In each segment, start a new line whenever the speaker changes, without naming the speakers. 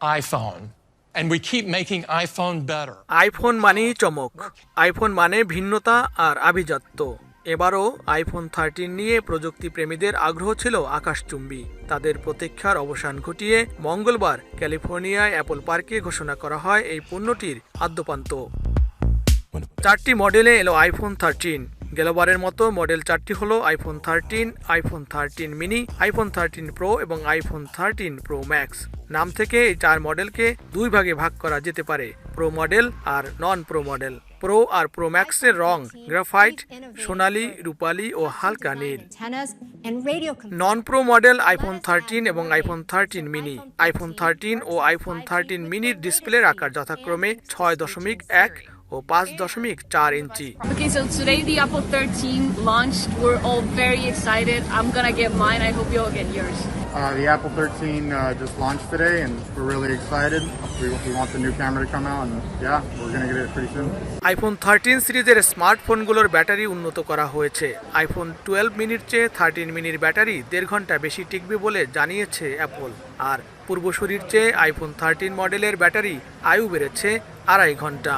iPhone, and we keep making iPhone better.
IPhone মানেই চমক, iPhone মানে ভিন্নতা আর আভিজাত্য। এবারও আইফোন 13 নিয়ে প্রযুক্তি প্রেমীদের আগ্রহ ছিল আকাশচুম্বী। তাদের প্রতীক্ষার অবসান ঘটিয়ে মঙ্গলবার ক্যালিফোর্নিয়ায় অ্যাপল পার্কে ঘোষণা করা হয় এই পণ্যটির আদ্যোপান্ত। 4টি মডেলে এলো আইফোন 13। গেলবারের মতো মডেল 4টি হলো iPhone 13, iPhone 13 mini, iPhone 13 pro এবং আইফোন 13 প্রো ম্যাক্স। নাম থেকে এই 4 মডেলকে 2 ভাগে ভাগ করা যেতে পারে, প্রো মডেল আর নন প্রো মডেল। প্রো আর প্রো ম্যাক্সের রং গ্রাফাইট, সোনালী, রূপালী ও হালকা নীল। নন প্রো মডেল আইফোন 13 এবং আইফোন 13 মিনি। আইফোন 13 ও আইফোন 13 মিনির ডিসপ্লের আকার যথাক্রমে 6.1 ও 5.4 ইঞ্চি।
Okay, so today the Apple 13 launched. We're all very excited. I'm gonna get mine. I hope you all get yours.
The Apple 13 just launched today, and we're really excited. We want the new camera to come out, and yeah, we're gonna get it pretty soon.
IPhone 13 সিরিজের স্মার্টফোনগুলোর battery উন্নত করা হয়েছে। IPhone 12 মিনির চেয়ে 13 মিনির battery 1.5 ঘন্টা বেশি টিকবে বলে জানিয়েছে অ্যাপল। আর পূর্বসূরির চেয়ে আইফোন 13 মডেলের ব্যাটারি আয়ু বেড়েছে 2.5 ঘন্টা।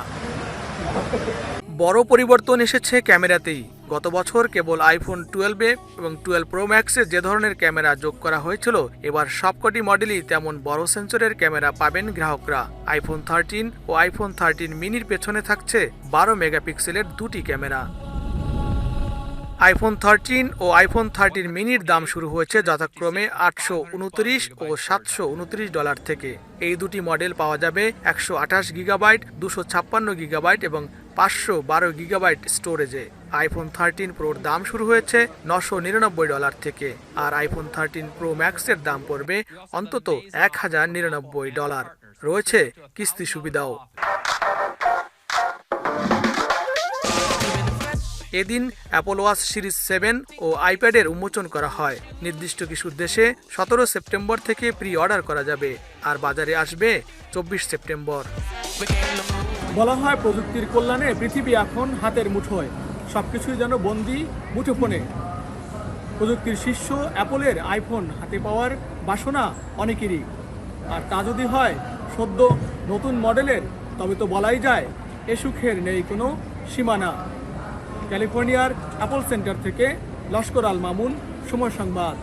বড় পরিবর্তন এসেছে ক্যামেরাতেই। গত বছর কেবল আইফোন 12 এবং 12 প্রো ম্যাক্সে যে ধরনের ক্যামেরা যোগ করা হয়েছিল, এবার সবকটি মডেলই তেমন বড় সেন্সরের ক্যামেরা পাবেন গ্রাহকরা। আইফোন 13 ও আইফোন 13 মিনির পেছনে থাকছে 12 মেগাপিক্সেলের 2টি ক্যামেরা। আইফোন 13 ও আইফোন 13 মিনির দাম শুরু হয়েছে যথাক্রমে $829 ও $729 থেকে। এই দুটি মডেল পাওয়া যাবে 128 গিগাবাইট, 256 গিগাবাইট এবং 512 গিগাবাইট স্টোরেজে। আইফোন 13 প্রোর দাম শুরু হয়েছে $999 থেকে, আর আইফোন 13 প্রো ম্যাক্সের দাম পড়বে অন্তত $1099। রয়েছে কিস্তি সুবিধাও। এদিন অ্যাপল ওয়াচ সিরিজ 7 ও আইপ্যাডের উন্মোচন করা হয়। নির্দিষ্ট কিছু দেশে 17 সেপ্টেম্বর থেকে প্রি অর্ডার করা যাবে, আর বাজারে আসবে 24 সেপ্টেম্বর।
বলা হয় প্রযুক্তির কল্যাণে পৃথিবী এখন হাতের মুঠোয়, সবকিছুই যেন বন্দি মুঠোফোনে। প্রযুক্তির শীর্ষ অ্যাপলের আইফোন হাতে পাওয়ার বাসনা অনেকেরই, আর তা যদি হয় সদ্য নতুন মডেলের, তবে তো বলাই যায় এ সুখের নেই কোনো সীমানা। ক্যালিফোর্নিয়ার অ্যাপল সেন্টার থেকে লস্কর আল মামুন, সময় সংবাদ।